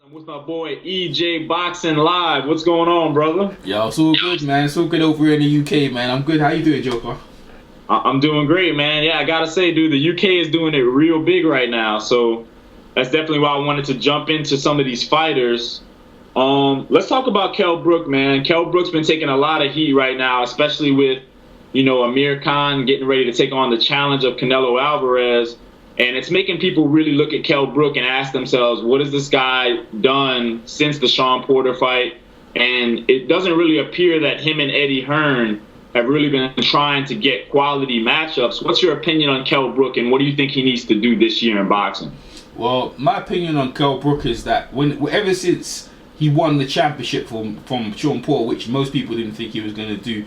I'm with my boy EJ Boxing Live. What's going on, brother? Yo, it's all good, man. It's all good over here in the UK, man. I'm good. How you doing, Joker? I'm doing great, man. Yeah, I gotta say, dude, the UK is doing it real big right now. So that's definitely why I wanted to jump into some of these fighters. Let's talk about Kell Brook, man. Kell Brook's been taking a lot of heat right now, especially with, Amir Khan getting ready to take on the challenge of Canelo Alvarez. And it's making people really look at Kell Brook and ask themselves, what has this guy done since the Sean Porter fight? And it doesn't really appear that him and Eddie Hearn have really been trying to get quality matchups. What's your opinion on Kell Brook, and what do you think he needs to do this year in boxing? Well, my opinion on Kell Brook is that ever since he won the championship from Sean Porter, which most people didn't think he was going to do,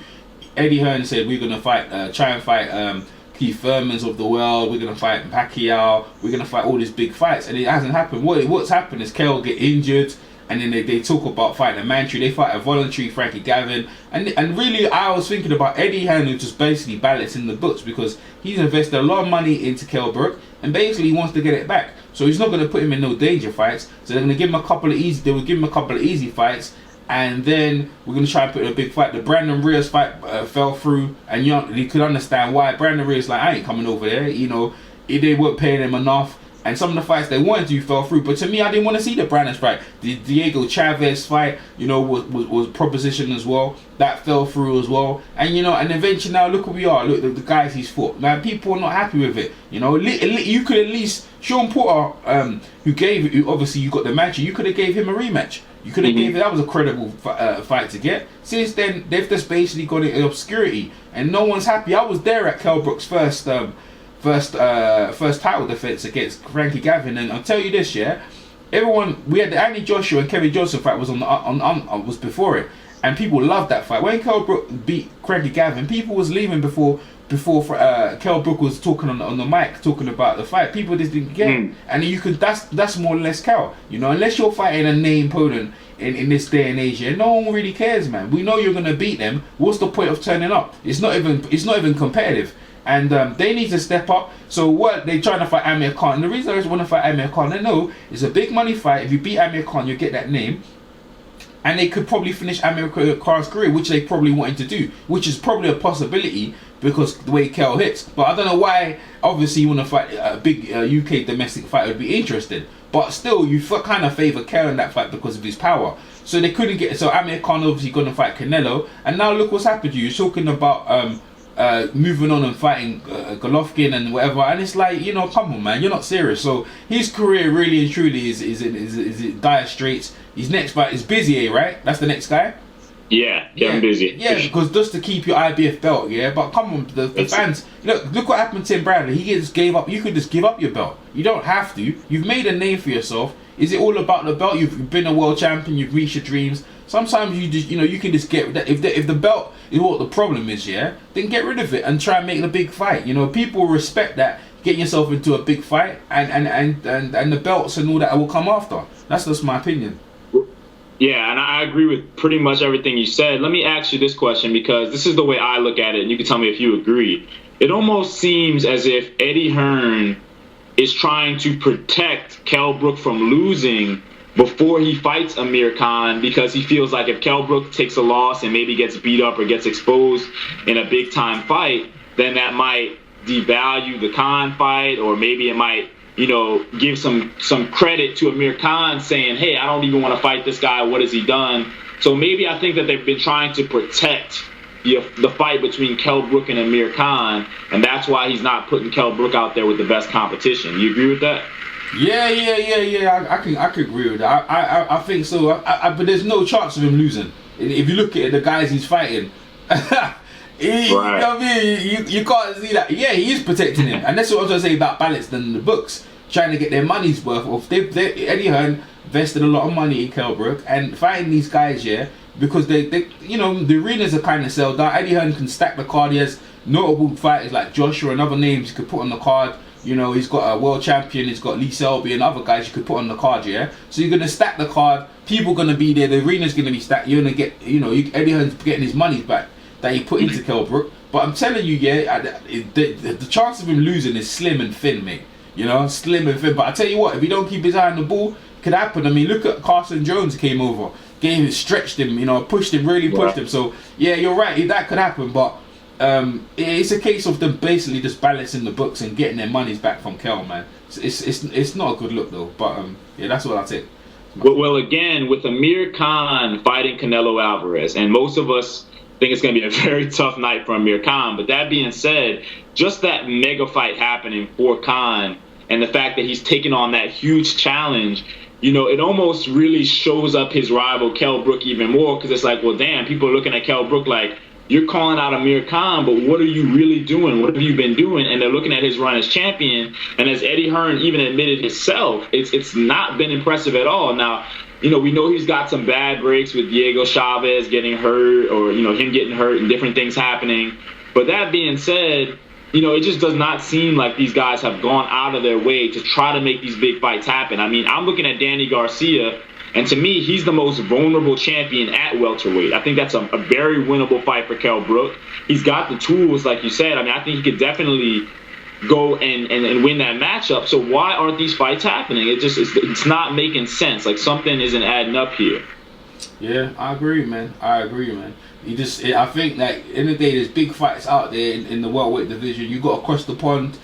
Eddie Hearn said we're going to try and fight Keith Thurman's of the world, we're going to fight Pacquiao, we're going to fight all these big fights, and it hasn't happened. What's happened is Kell get injured, and then they talk about fighting a mandatory, they fight a voluntary Frankie Gavin, and really I was thinking about Eddie Hearn, who just basically balancing the books, because he's invested a lot of money into Kell Brook, and basically he wants to get it back. So he's not going to put him in no danger fights, so they're going to give him a couple of easy fights, and then we're going to try and put in a big fight. The Brandon Reyes fight fell through, and you could understand why. Brandon Reyes like, I ain't coming over there, they weren't paying him enough, and some of the fights they wanted to fell through. But to me, I didn't want to see the Brandon fight. The Diego Chavez fight, was proposition as well. That fell through as well, and and eventually now look where we are. Look, the guys he's fought. Man, people are not happy with it. You could at least Sean Porter, who obviously you got the match. You could have gave him a rematch. You could have gave it. That was a credible fight to get. Since then, they've just basically gone into obscurity, and no one's happy. I was there at Kell Brook's first title defense against Frankie Gavin, and I'll tell you this, yeah, we had the Andy Joshua and Kevin Johnson fight was was before it, and people loved that fight. When Kell Brook beat Frankie Gavin, people was leaving before Kell Brook was talking on the mic, talking about the fight. People just didn't get it. And that's more or less Kell. Unless you're fighting a name opponent in this day and age, no one really cares, man. We know you're gonna beat them. What's the point of turning up? It's not even competitive. And they need to step up. So what they trying to fight Amir Khan? And the reason I just want to fight Amir Khan, I know it's a big money fight. If you beat Amir Khan, you get that name. And they could probably finish Amir Khan's career, which they probably wanted to do, which is probably a possibility because the way Kell hits. But I don't know why. Obviously, you want to fight a big UK domestic fight would be interesting. But still, you kind of favour Kell in that fight because of his power. So they couldn't get. So Amir Khan obviously going to fight Canelo, and now look what's happened to you. You're talking about moving on and fighting Golovkin and whatever, and it's like, come on, man, you're not serious. So his career really and truly is in dire straits. His next fight is Busy, right? That's the next guy. Yeah, Busy. Yeah, because just to keep your IBF belt, yeah. But come on, the fans, look what happened to Tim Bradley. He just gave up. You could just give up your belt. You don't have to. You've made a name for yourself. Is it all about the belt? You've been a world champion. You've reached your dreams. Sometimes you just, you can just get that. If the belt is what the problem is, yeah, then get rid of it and try and make the big fight. People respect that. Getting yourself into a big fight, and the belts and all that will come after. That's just my opinion. Yeah, and I agree with pretty much everything you said. Let me ask you this question, because this is the way I look at it, and you can tell me if you agree. It almost seems as if Eddie Hearn is trying to protect Kell Brook from losing before he fights Amir Khan, because he feels like if Kell Brook takes a loss and maybe gets beat up or gets exposed in a big time fight, then that might devalue the Khan fight, or maybe it might give some credit to Amir Khan, saying, hey, I don't even want to fight this guy, what has he done? So maybe I think that they've been trying to protect the fight between Kell Brook and Amir Khan, and that's why he's not putting Kell Brook out there with the best competition. You agree with that? Yeah. I can agree with that. I think so. But there's no chance of him losing. If you look at the guys he's fighting, right. You know what I mean? You can't see that. Yeah, he is protecting him, and that's what I was going to say about balance than the books, trying to get their money's worth off. Eddie Hearn invested a lot of money in Kell Brook and fighting these guys, yeah, because they the arenas are kind of sold out. Eddie Hearn can stack the card. He has notable fighters like Joshua and other names you could put on the card. He's got a world champion. He's got Lee Selby and other guys you could put on the card, yeah. So you're gonna stack the card. People gonna be there. The arena's gonna be stacked. You're gonna get, Eddie Hearn's getting his money back that he put into Kell Brook. But I'm telling you, yeah, the chance of him losing is slim and thin, mate. Slim and thin. But I tell you what, if he don't keep his eye on the ball, could happen. I mean, look at Carson Jones came over, stretched him, pushed him, really pushed him. So yeah, you're right, that could happen, but it's a case of them basically just balancing the books and getting their monies back from Kell, man. It's not a good look though, but yeah, that's what I'll take. Well, again, with Amir Khan fighting Canelo Alvarez, and most of us think it's going to be a very tough night for Amir Khan. But that being said, just that mega fight happening for Khan and the fact that he's taken on that huge challenge, it almost really shows up his rival Kell Brook even more, because it's like, well, damn, people are looking at Kell Brook like, you're calling out Amir Khan, but what are you really doing? What have you been doing? And they're looking at his run as champion. And as Eddie Hearn even admitted himself, it's not been impressive at all. Now, we know he's got some bad breaks with Diego Chavez getting hurt, or, him getting hurt and different things happening. But that being said, it just does not seem like these guys have gone out of their way to try to make these big fights happen. I mean, I'm looking at Danny Garcia, and to me, he's the most vulnerable champion at welterweight. I think that's a very winnable fight for Kell Brook. He's got the tools, like you said. I mean, I think he could definitely go and win that matchup. So why aren't these fights happening? It's not making sense. Like, something isn't adding up here. Yeah, I agree, man. I think that in the day, there's big fights out there in the welterweight division. You got across the pond.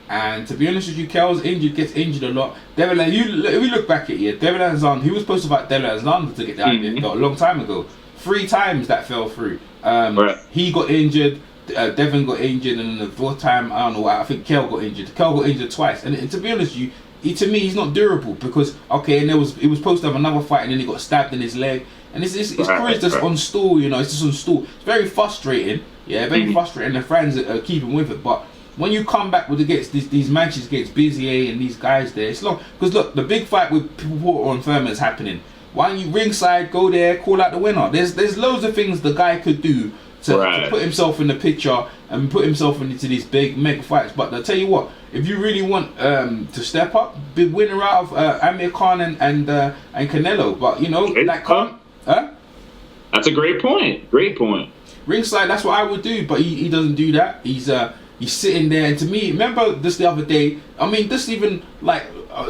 And to be honest with you, Kell's gets injured a lot. If you look back at it, Devin Alexander, he was supposed to fight Devin Alexander to get that idea a long time ago. 3 times that fell through. Right. He got injured, Devin got injured, and then the 4th time, I don't know, I think Kell got injured. Kell got injured twice. And to be honest with you, to me, he's not durable, because, and he was supposed to have another fight, and then he got stabbed in his leg. And his career's just on stall, it's just on stall. It's very frustrating, very frustrating. The fans are keeping with it, but when you come back against these matches against Bizier and these guys there, it's long. Because look, the big fight with Porter and Furman is happening. Why don't you ringside, go there, call out the winner? There's loads of things the guy could do to put himself in the picture and put himself into these big mega fights. But I'll tell you what, if you really want to step up, be winner out of Amir Khan and Canelo. But like Khan, that's a great point. Great point. Ringside, that's what I would do, but he doesn't do that. He's sitting there, and to me, remember this the other day, I mean, this even like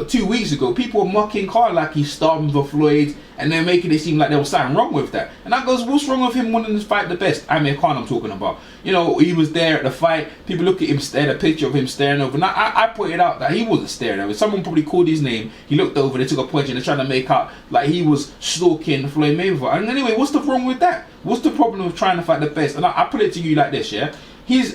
2 weeks ago, people were mocking Khan like he's starving for Floyd, and they're making it seem like there was something wrong with that. And I goes, what's wrong with him wanting to fight the best? Amir Khan, I'm talking about. He was there at the fight. People look at him, stare at a picture of him staring over. And I pointed out that he wasn't staring over. Someone probably called his name. He looked over, they took a punch, and they're trying to make out like he was stalking Floyd Mayweather. And anyway, what's the problem with that? What's the problem with trying to fight the best? And I put it to you like this, yeah?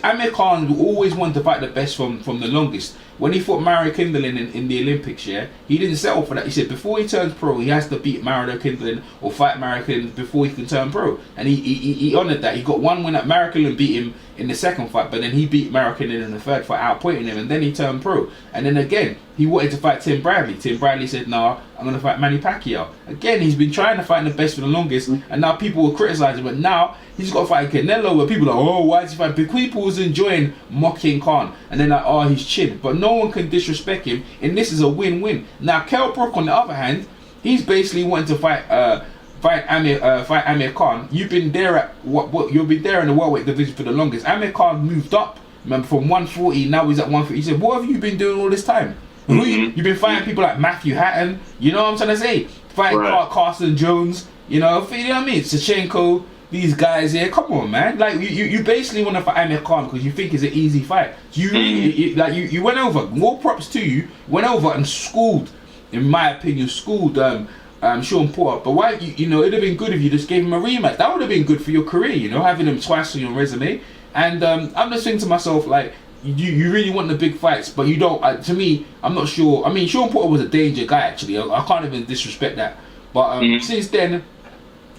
Amir Khan always wanted to fight the best from the longest. When he fought Mario Kindlin in the Olympics, he didn't settle for that. He said before he turns pro, he has to beat Mario Kindlin or fight Mario Kindlin before he can turn pro. And he honoured that. He got one win at Mario Kindlin, beat him in the second fight, but then he beat Mario Kindlin in the third fight, outpointing him, and then he turned pro. And then again, he wanted to fight Tim Bradley. Tim Bradley said, "No, I'm going to fight Manny Pacquiao." Again, he's been trying to fight the best for the longest, and now people will criticise him. But now he's got to fight Canelo, where people are like, "Oh, why is he fighting?" Because people was enjoying mocking Khan, and then like, "Oh, he's chin." But no one can disrespect him, and this is a win-win. Now, Kell Brook, on the other hand, he's basically wanting to fight Amir Khan. You've been there at you've been there in the welterweight division for the longest. Amir Khan moved up, remember, from 140. Now he's at 150. He said, "What have you been doing all this time? You've been fighting people like Matthew Hatton. You know what I'm trying to say? Fighting Carson Jones. You know what I mean? Sachenko. These guys here. Come on, man. Like you basically want to fight Amir Khan because you think it's an easy fight. You went over. More props to you. Went over and schooled, in my opinion, Sean Porter. But why? It'd have been good if you just gave him a rematch. That would have been good for your career. Having him twice on your resume. And I'm just thinking to myself, like, you really want the big fights, but you don't. To me, I'm not sure. I mean, Sean Porter was a danger guy, actually. I can't even disrespect that. But since then,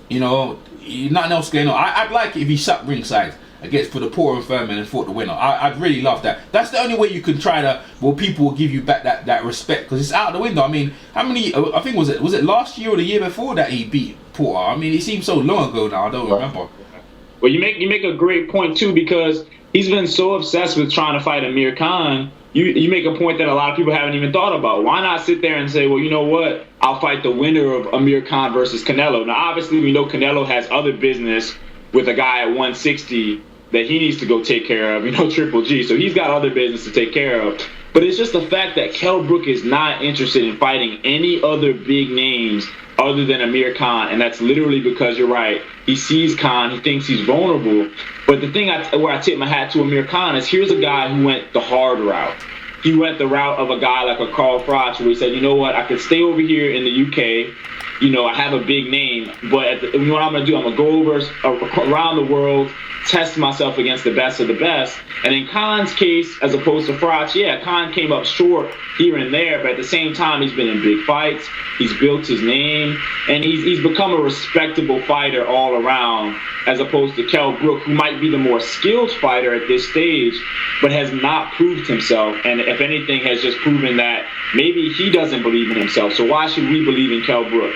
nothing else going on. I'd like it if he sat ringside against for the Porter and Furman and fought the winner. I'd really love that. That's the only way you can try to. Well, people will give you back that respect, because it's out the window. I mean, how many? I think was it last year or the year before that he beat Porter? I mean, it seems so long ago now. I don't remember. Well, you make a great point too, because he's been so obsessed with trying to fight Amir Khan. You make a point that a lot of people haven't even thought about. Why not sit there and say, well, you know what? I'll fight the winner of Amir Khan versus Canelo. Now, obviously, we know Canelo has other business with a guy at 160 that he needs to go take care of, Triple G. So he's got other business to take care of. But it's just the fact that Kell Brook is not interested in fighting any other big names other than Amir Khan, and that's literally because you're right. He sees Khan, he thinks he's vulnerable. But the thing where I tip my hat to Amir Khan is here's a guy who went the hard route. He went the route of a guy like a Carl Froch, where he said, you know what, I could stay over here in the UK. You know, I have a big name, but you know what I'm going to do? I'm going to go over around the world, test myself against the best of the best. And in Khan's case, as opposed to Froch, yeah, Khan came up short here and there, but at the same time, he's been in big fights. He's built his name, and he's become a respectable fighter all around, as opposed to Kell Brook, who might be the more skilled fighter at this stage, but has not proved himself, and if anything, has just proven that maybe he doesn't believe in himself. So why should we believe in Kell Brook?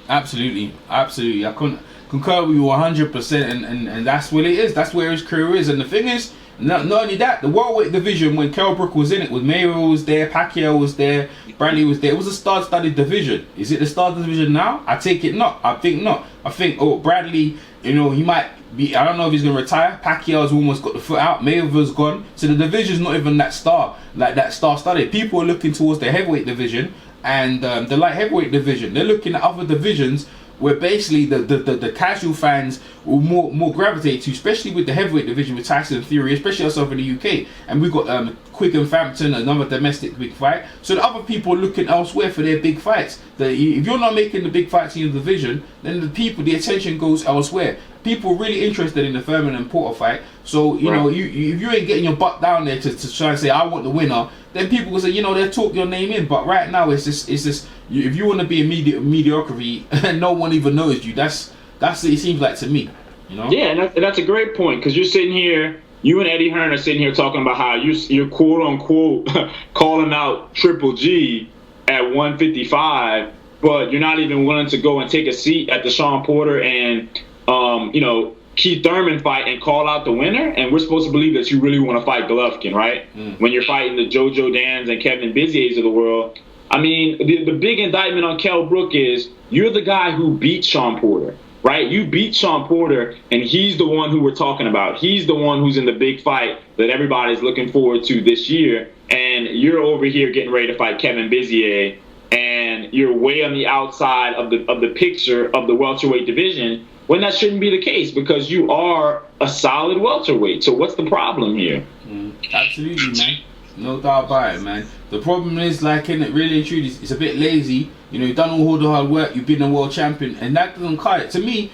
Absolutely. I couldn't concur with you 100%, and that's what it is. That's where his career is. And the thing is, not only that, the welterweight division, when Kell Brook was in it, with Mayweather was there, Pacquiao was there, Bradley was there. It was a star-studded division. Is it the star division now? I take it not. I think not. I think Bradley, you know, he might be. I don't know if he's gonna retire. Pacquiao's almost got the foot out. Mayweather's gone. So the division's not even that star-studded. People are looking towards the heavyweight division and the light heavyweight division. They're looking at other divisions where basically the casual fans will more gravitate to, especially with the heavyweight division with Tyson Fury, especially us over in the UK. And we've got Quick and Frampton, another domestic big fight. So the other people are looking elsewhere for their big fights. If you're not making the big fights in your division, then the attention goes elsewhere. People are really interested in the Thurman and Porter fight. So, you know, if you ain't getting your butt down there to try and say, I want the winner, then people will say, you know, they'll talk your name in. But right now, it's just if you want to be a mediocrity and no one even knows you, that's it seems like to me, you know? Yeah, and that's a great point, because you're sitting here, you and Eddie Hearn are sitting here talking about how you're quote unquote calling out Triple G at 155, but you're not even willing to go and take a seat at the Sean Porter and you know, Keith Thurman fight and call out the winner. And we're supposed to believe that you really want to fight Golovkin, right? When you're fighting the Jojo Dans and Kevin Bizier's of the world. I mean, the big indictment on Kell Brook is you're the guy who beat Sean Porter, right? You beat Sean Porter, and he's the one who we're talking about. He's the one who's in the big fight that everybody's looking forward to this year. And you're over here getting ready to fight Kevin Bizier, and you're way on the outside of the picture of the welterweight division, when that shouldn't be the case, because you are a solid welterweight. So what's the problem here? Absolutely, man. No doubt about it, man. The problem is, like, in it, really and truly, it's a bit lazy. You know, you've done all the hard work, you've been a world champion, and that doesn't cut it. To me,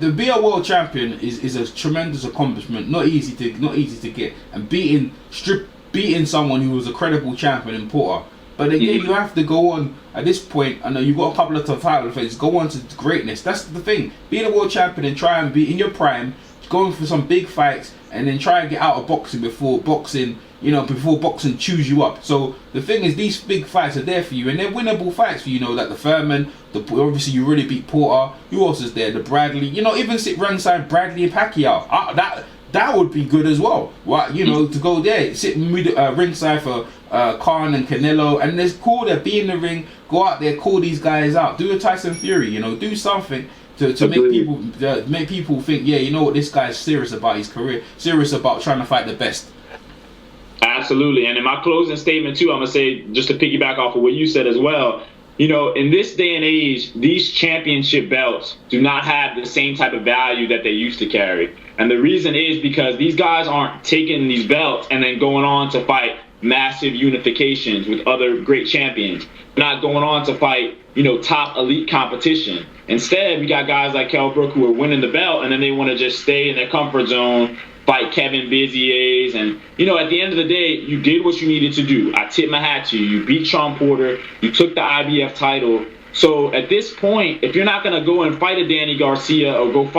to be a world champion is a tremendous accomplishment. Not easy to get. And beating someone who was a credible champion in Porter. But again, you have to go on at this point. I know you've got a couple of title defenses. Go on to greatness. That's the thing. Being a world champion and try and be in your prime, going for some big fights, and then try and get out of boxing before boxing chews you up. So the thing is, these big fights are there for you, and they're winnable fights for you. You know, like the Thurman, obviously you really beat Porter. Who else is there? The Bradley. You know, even sit ringside Bradley and Pacquiao. That would be good as well. Right? You know, to go there, sit ringside for Khan and Canelo, and it's cool to be in the ring. Go out there, call these guys out. Do a Tyson Fury. You know, do something to make people think, yeah, you know what, this guy's serious about his career, serious about trying to fight the best. Absolutely. And in my closing statement too, I'm gonna say, just to piggyback off of what you said as well, you know, in this day and age, these championship belts do not have the same type of value that they used to carry. And the reason is because these guys aren't taking these belts and then going on to fight massive unifications with other great champions. They're not going on to fight, you know, top elite competition. Instead, we got guys like Kell Brook who are winning the belt, and then they want to just stay in their comfort zone, fight Kevin Bizier's. And, you know, at the end of the day, you did what you needed to do. I tip my hat to you. You beat Sean Porter. You took the IBF title. So at this point, if you're not going to go and fight a Danny Garcia or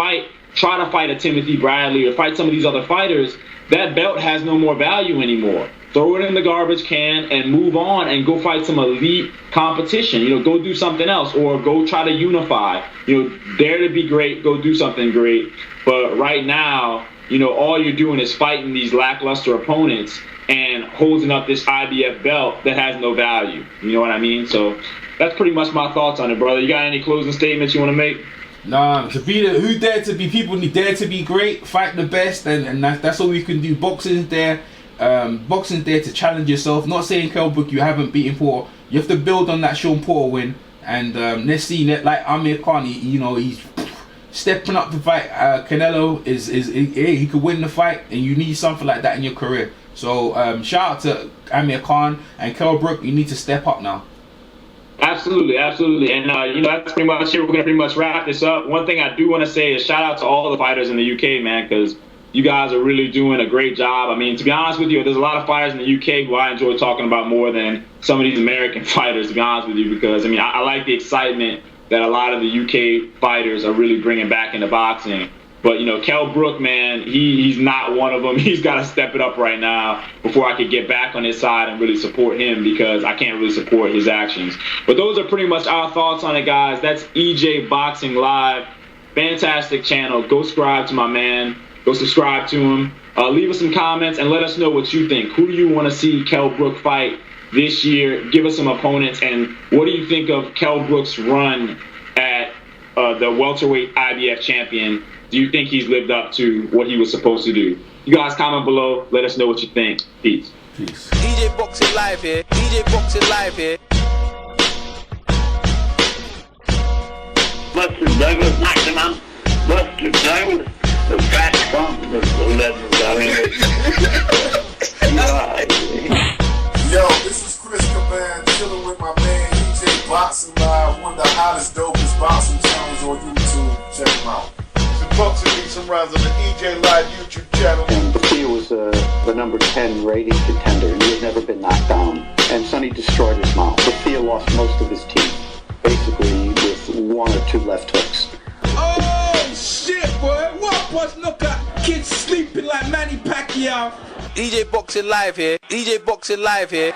try to fight a Timothy Bradley or fight some of these other fighters, that belt has no more value anymore. Throw it in the garbage can and move on and go fight some elite competition. You know, go do something else, or go try to unify. You know, dare to be great, go do something great. But right now, you know, all you're doing is fighting these lackluster opponents and holding up this IBF belt that has no value. You know what I mean? So that's pretty much my thoughts on it, brother. You got any closing statements you want to make? Nah, people need dare to be great, fight the best, and that's all we can do. Boxing's there. boxing's there to challenge yourself. Not saying Kell Brook you haven't beaten Porter. You have to build on that Sean Porter win. And let's see that, like Amir Khan, he's stepping up to fight Canelo. He could win the fight, and you need something like that in your career. So shout out to Amir Khan and Kell Brook. You need to step up now. Absolutely. And that's pretty much it. We're gonna pretty much wrap this up. One thing I do want to say is shout out to all the fighters in the UK, man, because you guys are really doing a great job. I mean, to be honest with you, there's a lot of fighters in the UK who I enjoy talking about more than some of these American fighters, to be honest with you, because I mean, I like the excitement that a lot of the UK fighters are really bringing back into boxing. But, Kell Brook, man, he's not one of them. He's got to step it up right now before I could get back on his side and really support him, because I can't really support his actions. But those are pretty much our thoughts on it, guys. That's EJ Boxing Live. Fantastic channel. Go subscribe to my man. Go subscribe to him. Leave us some comments and let us know what you think. Who do you want to see Kell Brook fight this year? Give us some opponents. And what do you think of Kell Brook's run at the welterweight IBF champion? Do you think he's lived up to what he was supposed to do? You guys comment below. Let us know what you think. Peace. EJ Boxing Live here. EJ Boxing Live here. Buster Douglas knocked him out. Buster Douglas, the fat bump, the legend. Yo, this is Chris Caban chilling with my man EJ Boxing Live, one of the hottest, dopest boxing channels on YouTube. Check him out. Boxing needs some rounds on the EJ Live YouTube channel. And Thea was the number 10 rating contender, and he had never been knocked down. And Sonny destroyed his mouth. But Thea lost most of his teeth, basically with 1 or 2 left hooks. Oh shit, boy! What was look at kids sleeping like Manny Pacquiao? EJ Boxing Live here. EJ Boxing Live here.